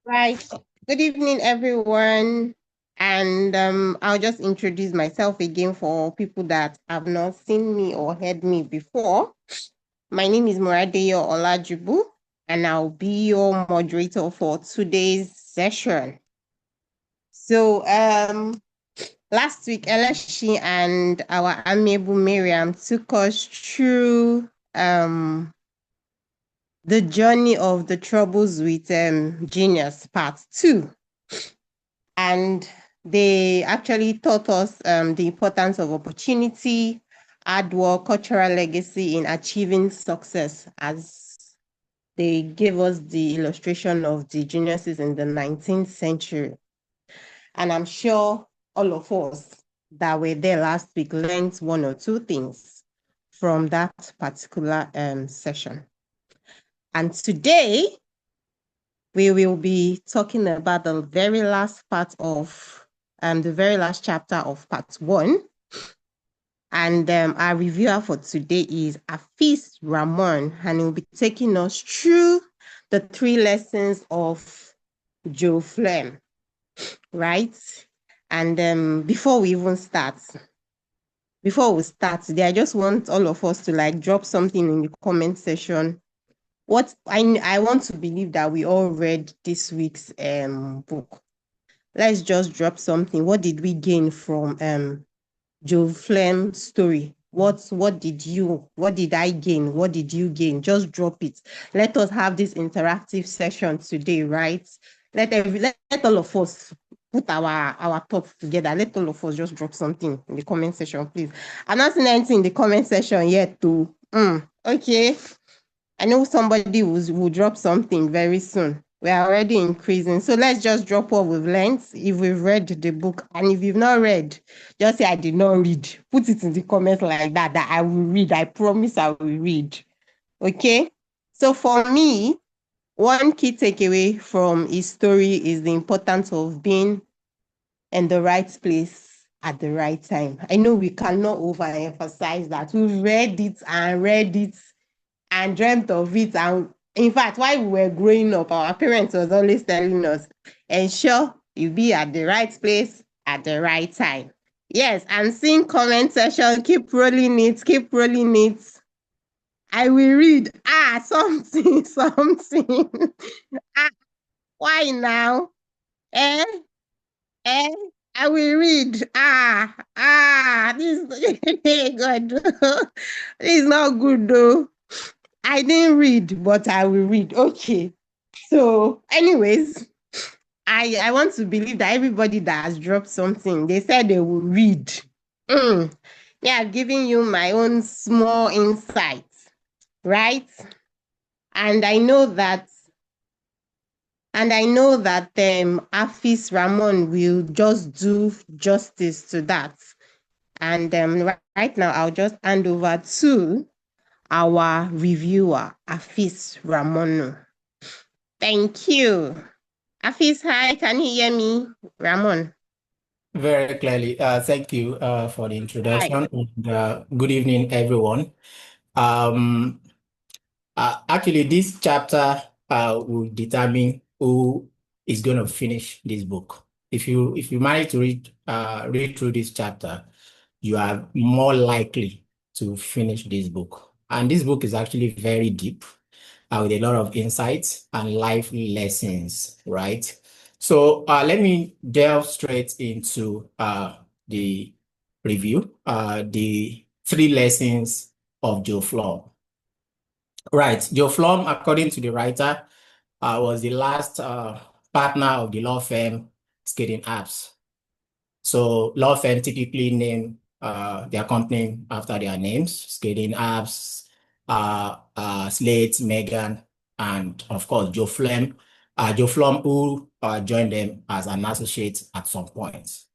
Right. Good evening, everyone. And I'll just introduce myself again for people that have not seen me or heard me before. My name is Moradeyo Olajubu, and I'll be your moderator for today's session. So, last week, Eleshi and our amiable Miriam took us through the journey of the troubles with genius part 2. And they actually taught us the importance of opportunity, hard work, cultural legacy in achieving success, as they gave us the illustration of the geniuses in the 19th century. And I'm sure all of us that were there last week learned one or two things from that particular session. And today, we will be talking about the very last part of the very last chapter of part 1. And our reviewer for today is Afis Ramon, and he'll be taking us through the 3 lessons of Joe Flem, right? And before we start today, I just want all of us to drop something in the comment section. What I want to believe that we all read this week's book. Let's just drop something. What did we gain from Joe Flem's story? What did I gain? What did you gain? Just drop it. Let us have this interactive session today, right? Let all of us put our thoughts together. Let all of us just drop something in the comment section, please. I'm not seeing anything in the comment section yet, too. Okay. I know somebody will drop something very soon. We are already increasing. So let's just drop what we've learned. If we've read the book, and if you've not read, just say I did not read. Put it in the comments like that I will read. I promise I will read. Okay? So for me, one key takeaway from his story is the importance of being in the right place at the right time. I know we cannot overemphasize that. We've read it and dreamt of it. And in fact, while we were growing up, our parents was always telling us, ensure you be at the right place at the right time. Yes, and seeing comment section, keep rolling it, keep rolling it. I will read. Something, something. Why now? Eh? Eh? I will read. This God. This is not good though. I didn't read, but I will read. Okay. So, anyways, I want to believe that everybody that has dropped something, they said they will read. Yeah, I've given you my own small insights, right? And I know that Afis Ramon will just do justice to that. And right now, I'll just hand over to our reviewer, Afis Ramon. Thank you. Afis, hi, can you hear me? Ramon. Very clearly. Thank you for the Hi. introduction. And, good evening, everyone. Um, Actually, this chapter will determine who is going to finish this book. If you manage to read through this chapter, you are more likely to finish this book. And this book is actually very deep with a lot of insights and life lessons, right? So let me delve straight into the review, the 3 lessons of Joe Flom. Right, Joe Flom, according to the writer, was the last partner of the law firm Skating Apps. So law firm typically name their company after their names: Skating Apps, Slate, Megan, and of course Joe Flem. Joe Flom, who joined them as an associate at some point.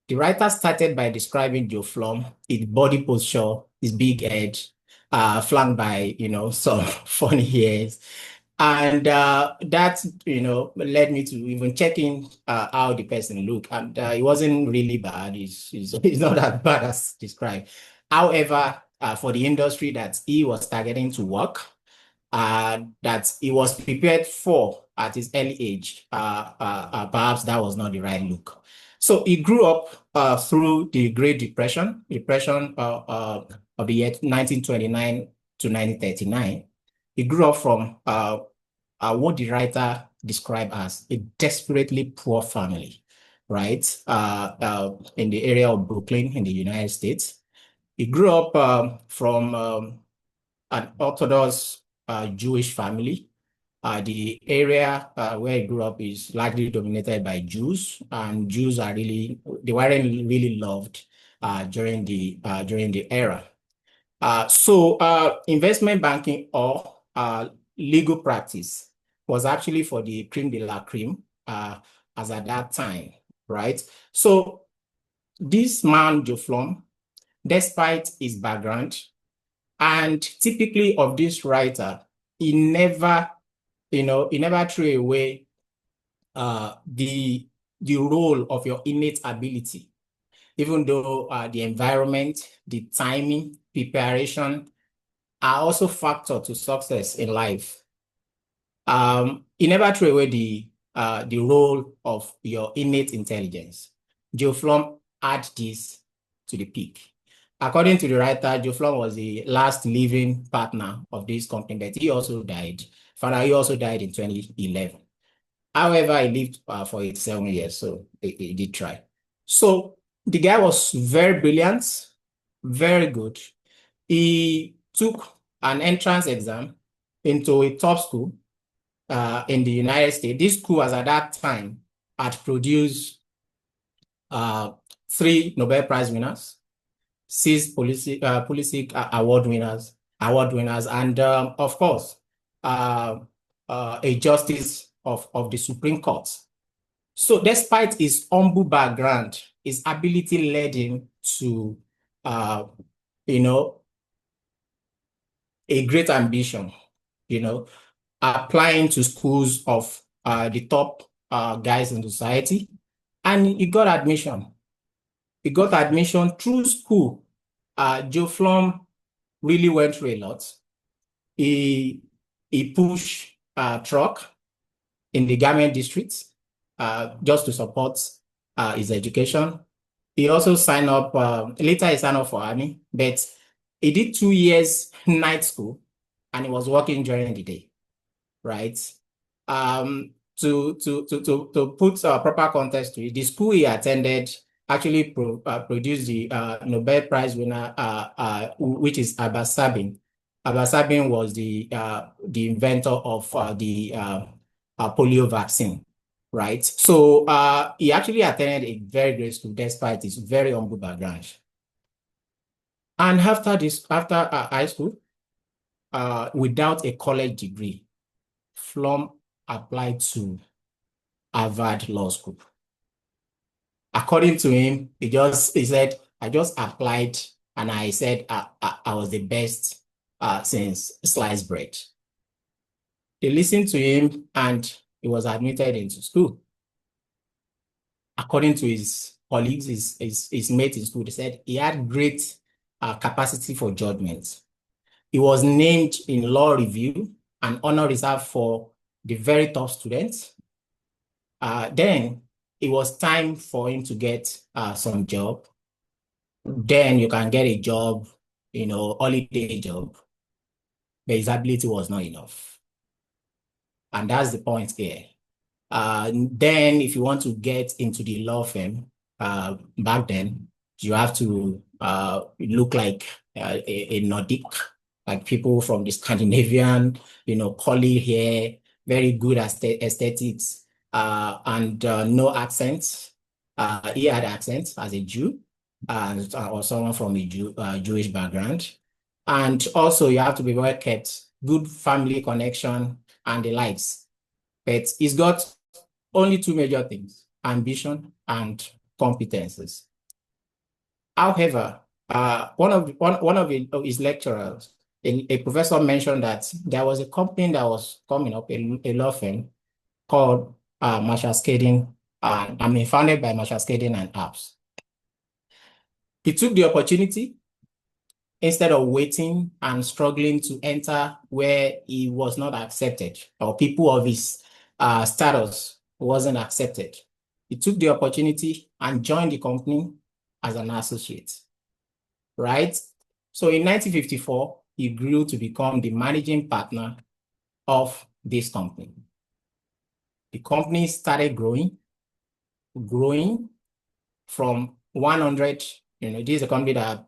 The writer started by describing Joe Flom, his body posture, his big head, flanked by some funny hairs, and that led me to even checking how the person looked, and it wasn't really bad. It's not as bad as described. However, for the industry that he was targeting to work, that he was prepared for at his early age. Perhaps that was not the right look. So he grew up through the Great Depression of the year 1929 to 1939. He grew up from what the writer described as a desperately poor family, right? In the area of Brooklyn in the United States. He grew up from an Orthodox Jewish family. The area where he grew up is largely dominated by Jews, and Jews they weren't really loved during the era. So investment banking or legal practice was actually for the creme de la creme as at that time, right? So this man, Joe Flom, despite his background, and typically of this writer, he never threw away the role of your innate ability, even though the environment, the timing, preparation are also factors to success in life. He never threw away the role of your innate intelligence. Joe Flom add this to the peak. According to the writer, Joe Flom was the last living partner of this company, but he also died. He also died in 2011. However, he lived for 87 years, so he did try. So the guy was very brilliant, very good. He took an entrance exam into a top school in the United States. This school, as at that time, had produced 3 Nobel Prize winners, 6 Pulitzer award winners, and of course, a justice of the Supreme Court. So despite his humble background, his ability led him to, a great ambition, applying to schools of the top guys in society, and he got admission. He got admission through school. Joe Flom really went through a lot. He pushed truck in the garment district just to support his education. He also signed up, later he signed up for army, but he did 2 years night school and he was working during the day, right? To put proper context to it, the school he attended actually produced the Nobel Prize winner, which is Abba Sabin. Abba Sabin was the inventor of the polio vaccine, right? So he actually attended a very great school despite his very humble background. And after high school, without a college degree, Flom applied to Harvard Law School. According to him, he said, I just applied and I said I was the best since sliced bread. They listened to him and he was admitted into school. According to his colleagues, his mates in school, they said he had great capacity for judgment. He was named in law review, an honor reserved for the very top students. Then it was time for him to get some job. Then you can get a job, holiday job. But his ability was not enough. And that's the point here. Then if you want to get into the law firm, back then, you have to look like a Nordic, like people from the Scandinavian, curly hair, very good aesthetics, and no accent. He had accent as a Jew, or someone from a Jewish background. And also you have to be well kept, good family connection and the likes. But he's got only 2 major things: ambition and competences. However, one of his lecturers, a professor, mentioned that there was a company that was coming up, a law firm called Marshall Skadden, founded by Marshall Skadden and Apps. He took the opportunity instead of waiting and struggling to enter where he was not accepted or people of his status wasn't accepted. He took the opportunity and joined the company as an associate, right? So in 1954, he grew to become the managing partner of this company. The company started growing from 100, this is a company that,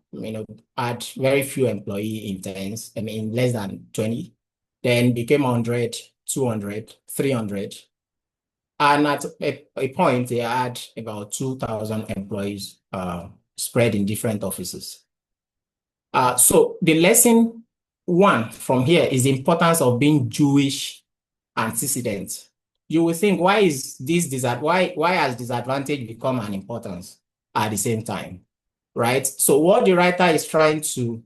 had very few employee interns, less than 20, then became 100, 200, 300. And at a point, they had about 2,000 employees spread in different offices. So the lesson one from here is the importance of being Jewish antecedent. You will think, why is this why has disadvantage become an importance at the same time, right? So what the writer is trying to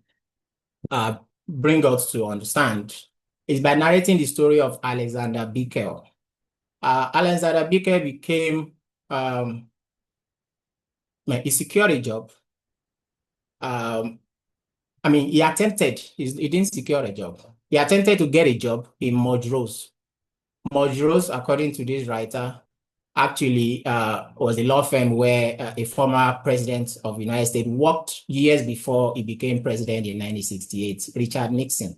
bring us to understand is by narrating the story of Alexander Bickel. Alexander Bickel became he secured a job. He attempted, he didn't secure a job. He attempted to get a job in Mudrose. Mudrose, according to this writer, actually was a law firm where a former president of the United States worked years before he became president in 1968, Richard Nixon.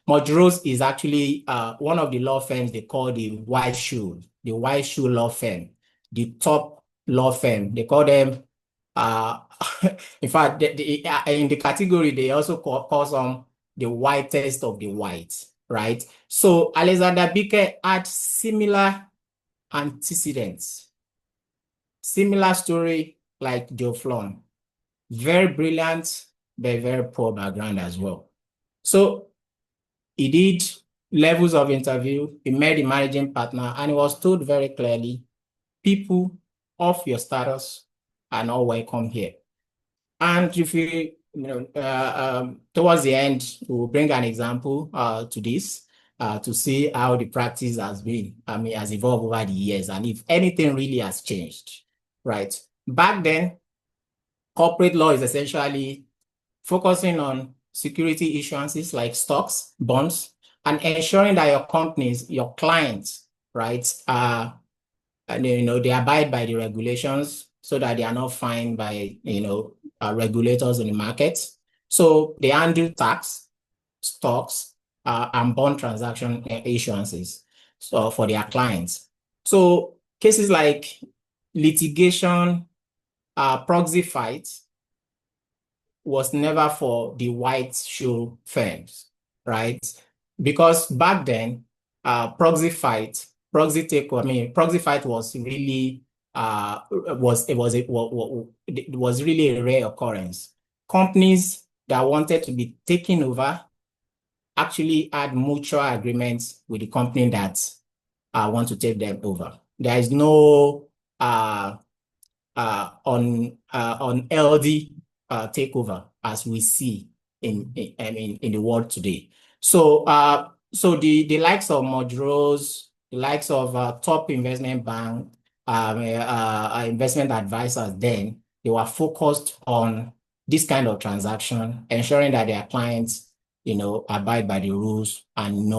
Mudrose is actually one of the law firms they call the White Shoe law firm, the top law firm. They call them, in fact, in the category, they also call some the whitest of the white, right? So Alexander Bickel had similar antecedents, similar story like Joe Flom. Very brilliant, but very poor background as well. So he did levels of interview, he met the managing partner, and he was told very clearly, people of your status are not welcome here. And if you, towards the end, we'll bring an example to this to see how the practice has been, has evolved over the years, and if anything really has changed, right? Back then, corporate law is essentially focusing on security issuances like stocks, bonds, and ensuring that your companies, your clients, right, they abide by the regulations so that they are not fined by, regulators in the market. So they handle tax, stocks, and bond transaction issuances for their clients. So cases like litigation, proxy fights, was never for the white shoe firms, right? Because back then, proxy fight was really was really a rare occurrence. Companies that wanted to be taken over actually had mutual agreements with the company that want to take them over. There is no on LD takeover as we see in the world today. So the likes of Modros, the likes of top investment bank, investment advisors, then they were focused on this kind of transaction, ensuring that their clients, abide by the rules and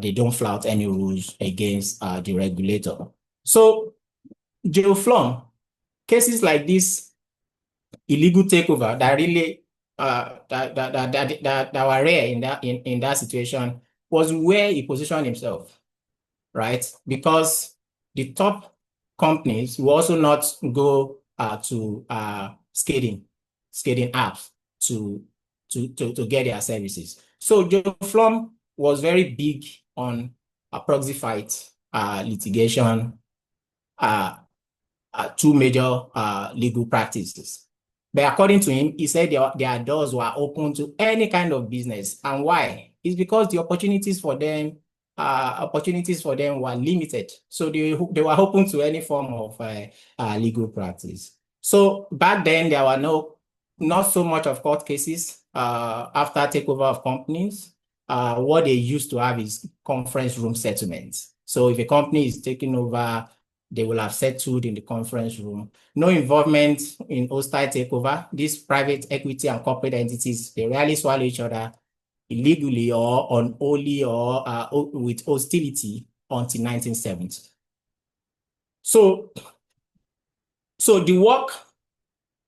they don't flout any rules against the regulator. So Joe Flom, cases like this illegal takeover that really that were rare in that situation was where he positioned himself, right? Because the top companies will also not go to skating apps to get their services. So Joe Flom was very big on proxy fight litigation, two major legal practices. But according to him, he said their doors were open to any kind of business. And why? It's because the opportunities for them were limited. So they were open to any form of legal practice. So back then, there were not so much of court cases after takeover of companies. What they used to have is conference room settlements. So if a company is taken over, They will have settled in the conference room. No involvement in hostile takeover. These private equity and corporate entities, they rarely swallow each other illegally or unholy or with hostility until 1970. So the work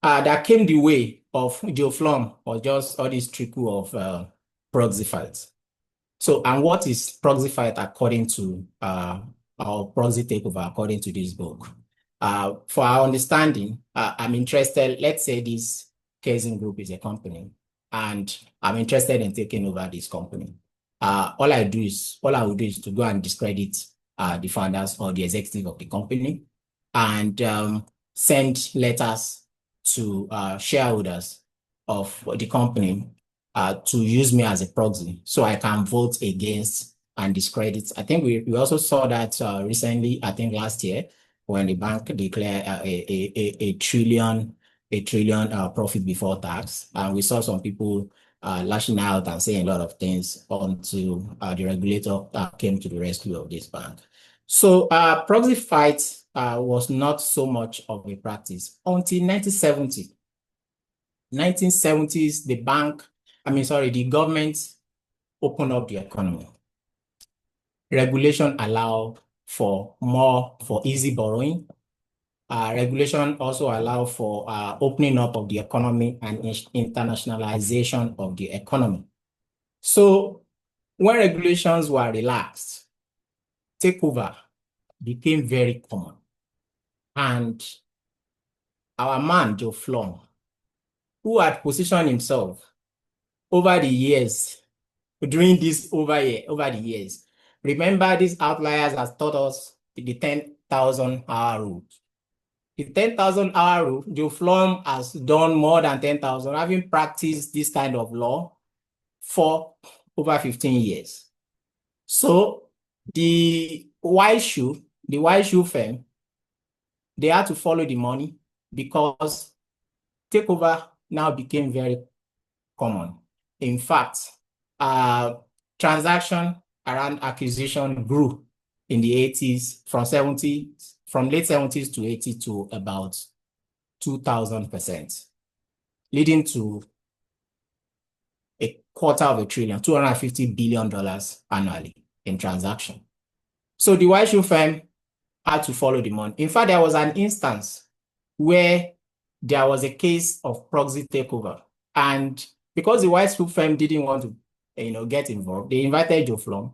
that came the way of Joe Flom was just all this trickle of proxy fights. So, and what is proxy fight according to or proxy takeover according to this book? For our understanding, I'm interested, let's say this Kaizen group is a company, and I'm interested in taking over this company. All I will do is to go and discredit the founders or the executive of the company and send letters to shareholders of the company to use me as a proxy so I can vote against and discredit. I think we also saw that recently, I think last year, when the bank declared a trillion profit before tax. And we saw some people lashing out and saying a lot of things until the regulator came to the rescue of this bank. So proxy fight was not so much of a practice until 1970. 1970s, the government opened up the economy. Regulation allowed for easy borrowing. Regulation also allowed for opening up of the economy and internationalization of the economy. So when regulations were relaxed, takeover became very common. And our man, Joe Flom, who had positioned himself over the years, during this over the years. Remember, these outliers has taught us the 10,000-hour rule. The 10,000-hour rule, Joe Flom has done more than 10,000, having practiced this kind of law for over 15 years. So the white shoe firm, they had to follow the money because takeover now became very common. In fact, transaction around acquisition grew in the 80s from late 70s to 80 to about 2,000%, leading to $250 billion, $250 billion annually in transaction. So the white shoe firm had to follow the money. In fact, there was an instance where there was a case of proxy takeover, and because the white shoe firm didn't want to, get involved, they invited Joe Flom,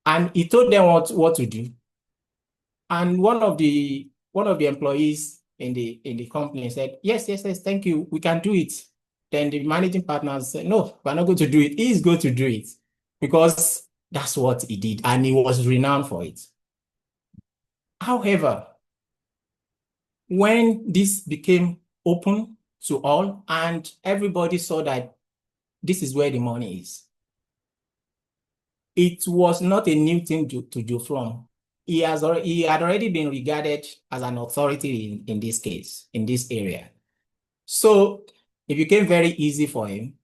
and he told them what to do. And one of the employees in the company said, yes, thank you, we can do it. Then the managing partner said, no, we're not going to do it. He's going to do it because that's what he did, and he was renowned for it. However, when this became open to all and everybody saw that this is where the money is, it was not a new thing to Joe Flom. He had already been regarded as an authority in this case, in this area. So it became very easy for him.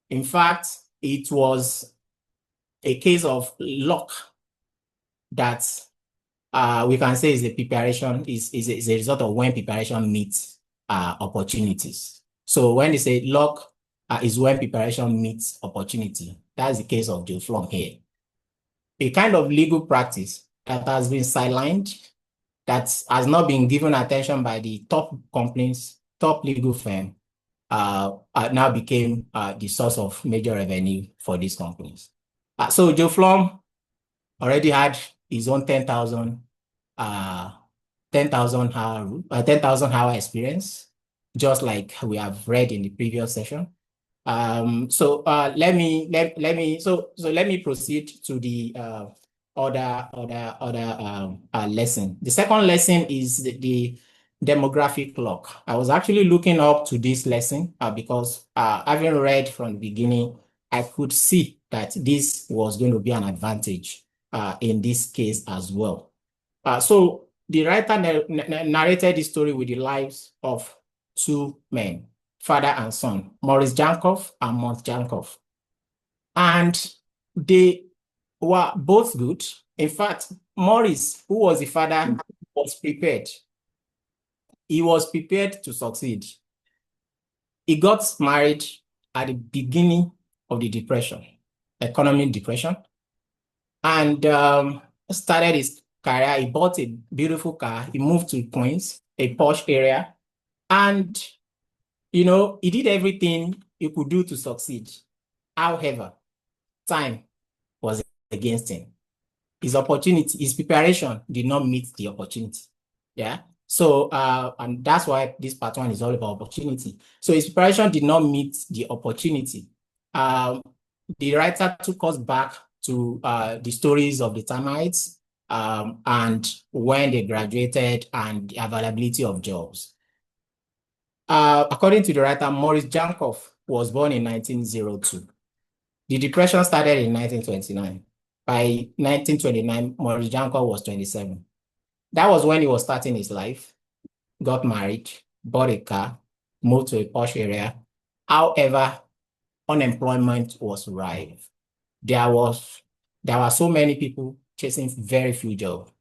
In fact, it was a case of luck that we can say is a preparation, is a result of when preparation meets opportunities. So when they say luck is when preparation meets opportunity, that's the case of Joe Flom here. A kind of legal practice that has been sidelined, that has not been given attention by the top companies, top legal firm, now became the source of major revenue for these companies. So Joe Flom already had his own 10,000 hour experience, just like we have read in the previous session. So let me proceed to the other lesson. The second lesson is the demographic clock. I was actually looking up to this lesson because having read from the beginning, I could see that this was going to be an advantage in this case as well. So the writer narrated the story with the lives of two men, father and son, Maurice Jankoff and Mont Jankoff. And they were both good. In fact, Maurice, who was the father, was prepared. He was prepared to succeed. He got married at the beginning of the depression, economic depression, and started his career. He bought a beautiful car. He moved to Queens, a posh area, and he did everything he could do to succeed. However, time was against him. His opportunity, his preparation did not meet the opportunity. Yeah. So, and that's why this part one is all about opportunity. So his preparation did not meet the opportunity. The writer took us back to the stories of the termites and when they graduated and the availability of jobs. According to the writer, Maurice Jankoff was born in 1902. The depression started in 1929. By 1929, Maurice Jankoff was 27. That was when he was starting his life, got married, bought a car, moved to a posh area. However, unemployment was rife. There were so many people chasing very few jobs.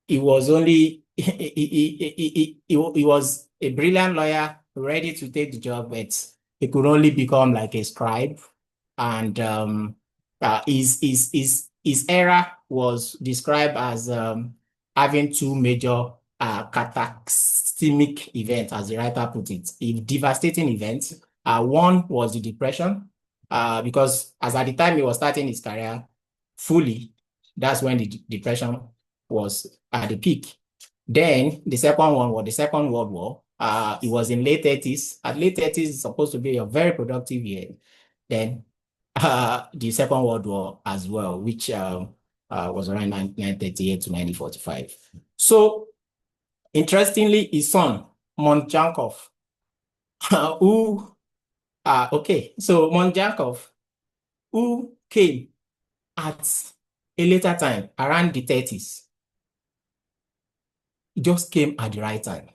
He was only he was a brilliant lawyer, ready to take the job, but he could only become like a scribe. And his era was described as having two major cataclysmic events, as the writer put it, devastating events. One was the depression, because as at the time he was starting his career fully, that's when the depression was at the peak. Then the second one was the Second World War. It was in late 30s. At late 30s, it's supposed to be a very productive year. Then the Second World War as well, which was around 1938 to 1945. So, interestingly, his son, Montjankov, so Montjankov, who came at a later time, around the 30s, just came at the right time.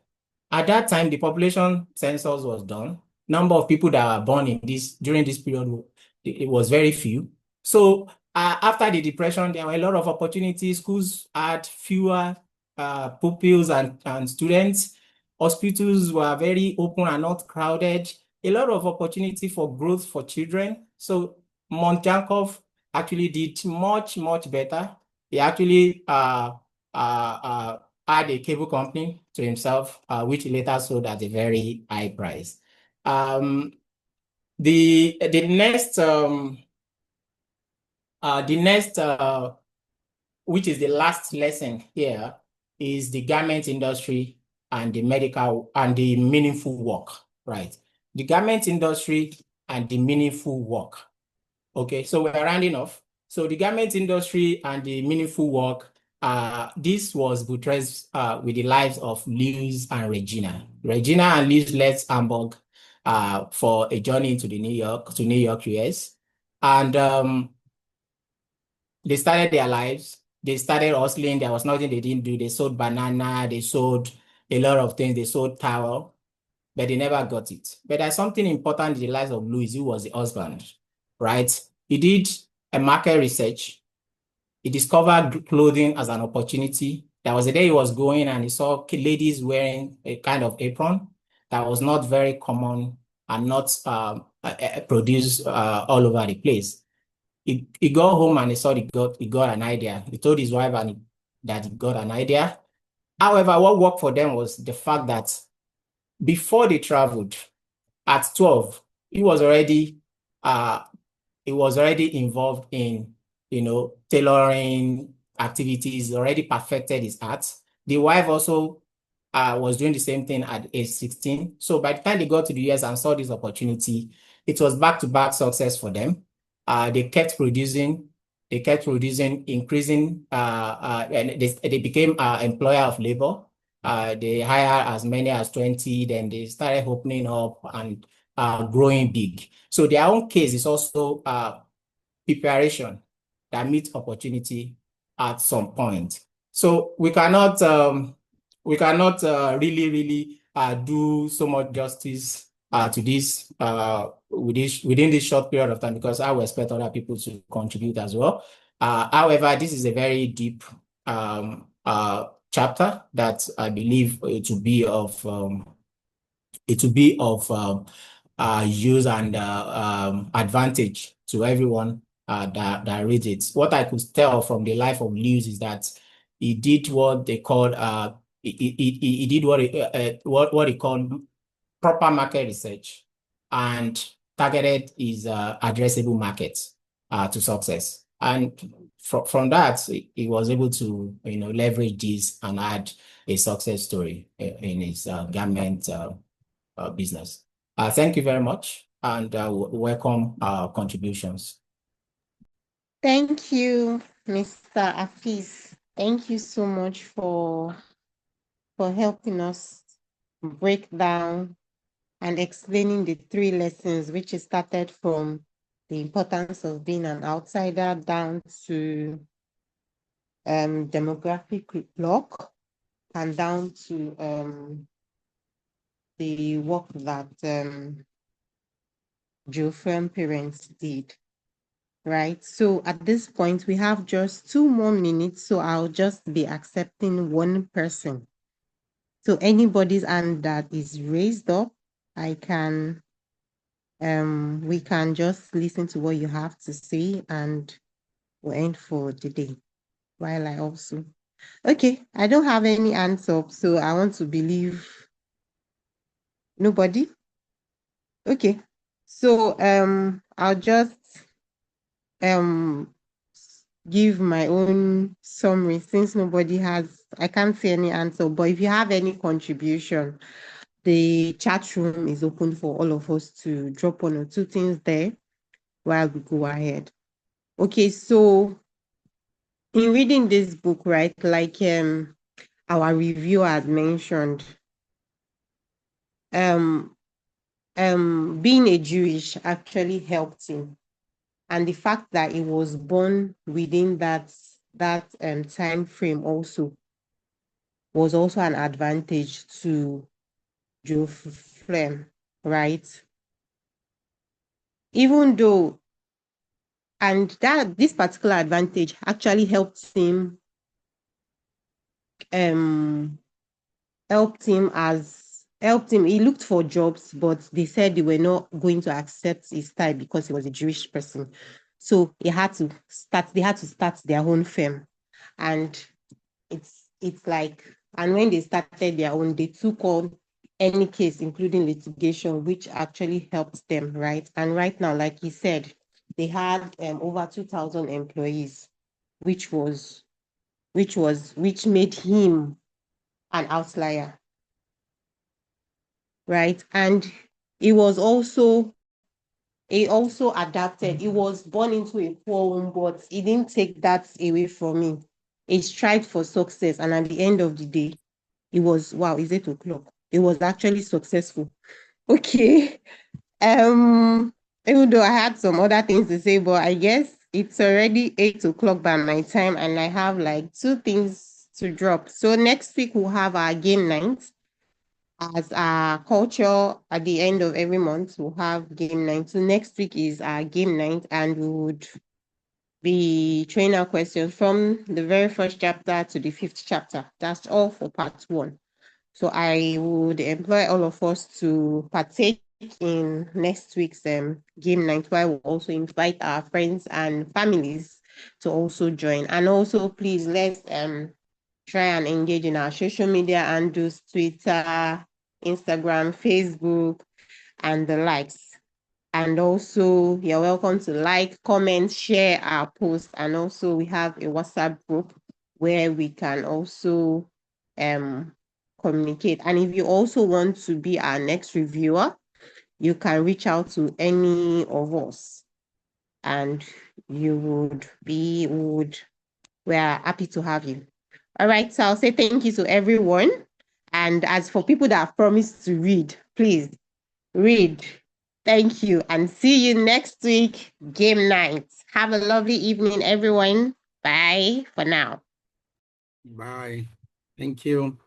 At that time, the population census was done. Number of people that were born during this period, it was very few. So after the depression, there were a lot of opportunities. Schools had fewer pupils and students. Hospitals were very open and not crowded. A lot of opportunity for growth for children. So Montjankov actually did much, much better. He actually had a cable company to himself, which later sold at a very high price. The next, which is the last lesson here, is the garment industry and the medical and the meaningful work, right? The garment industry and the meaningful work. Okay, so we're rounding off. So the garment industry and the meaningful work, this was buttressed with the lives of Lewis and Regina. Regina and Lewis left Hamburg for a journey into New York, US. And they started their lives. They started hustling. There was nothing they didn't do. They sold banana. They sold a lot of things. They sold towel, but they never got it. But there's something important in the lives of Louis, who was the husband, right? He did a market research. He discovered clothing as an opportunity. There was a day he was going and he saw ladies wearing a kind of apron that was not very common and not produced all over the place. He got home and he saw he got an idea. He told his wife that he got an idea. However, what worked for them was the fact that before they traveled, at 12, he was already involved in tailoring activities, already perfected his art. The wife also was doing the same thing at age 16. So by the time they got to the US and saw this opportunity, it was back-to-back success for them. They kept producing, increasing, and they became employer of labor. They hired as many as 20, then they started opening up and growing big. So their own case is also preparation that meets opportunity at some point. So we cannot really do so much justice to this within this short period of time, because I will expect other people to contribute as well. However, this is a very deep chapter that I believe it will be of use and advantage to everyone that reads it. What I could tell from the life of Lewis is that he did what they called he did what he called proper market research and targeted his addressable markets to success. And from that, he was able to leverage this and add a success story in his garment business. Thank you very much and welcome our contributions. Thank you, Mr. Afis. Thank you so much for helping us break down and explaining the 3 lessons, which is started from the importance of being an outsider down to demographic block and down to the work that Geoffrey parents did. Right. So at this point, we have just 2 more minutes. So I'll just be accepting 1 person. So anybody's hand that is raised up, we can just listen to what you have to say and we'll end for the day. While I also, okay, I don't have any hands up, so I want to believe nobody. Okay. So I'll just give my own summary since nobody has, I can't see any answer, but if you have any contribution, the chat room is open for all of us to drop 1 or 2 things there while we go ahead. Okay, so in reading this book, right, like our reviewer had mentioned, being a Jewish actually helped him. And the fact that he was born within that time frame also was also an advantage to Joe Flem, right? Even though, and that this particular advantage actually helped him he looked for jobs, but they said they were not going to accept his style because he was a Jewish person. So they had to start their own firm. And it's like, and when they started their own, they took on any case, including litigation, which actually helped them, right? And right now, like he said, they had over 2,000 employees, which made him an outlier, right? And he also adapted. He was born into a poor home, but he didn't take that away from him. He strived for success, and at the end of the day, it was, wow, it's 8:00. It was actually successful. Okay. Even though I had some other things to say, but I guess it's already 8:00 by my time, and I have like 2 things to drop. So next week we'll have our game night. As our culture at the end of every month, we'll have game night. So next week is our game night, and we would be training our questions from the very first chapter to the 5th chapter. That's all for part 1. So I would employ all of us to partake in next week's game night, where we'll also invite our friends and families to also join. And also, please, let's try and engage in our social media handles, Twitter, Instagram, Facebook, and the likes. And also, you're welcome to like, comment, share our posts. And also, we have a WhatsApp group where we can also communicate. And if you also want to be our next reviewer, you can reach out to any of us. And we're happy to have you. All right, so I'll say thank you to everyone. And as for people that have promised to read, please read. Thank you. And see you next week, game night. Have a lovely evening, everyone. Bye for now. Bye. Thank you.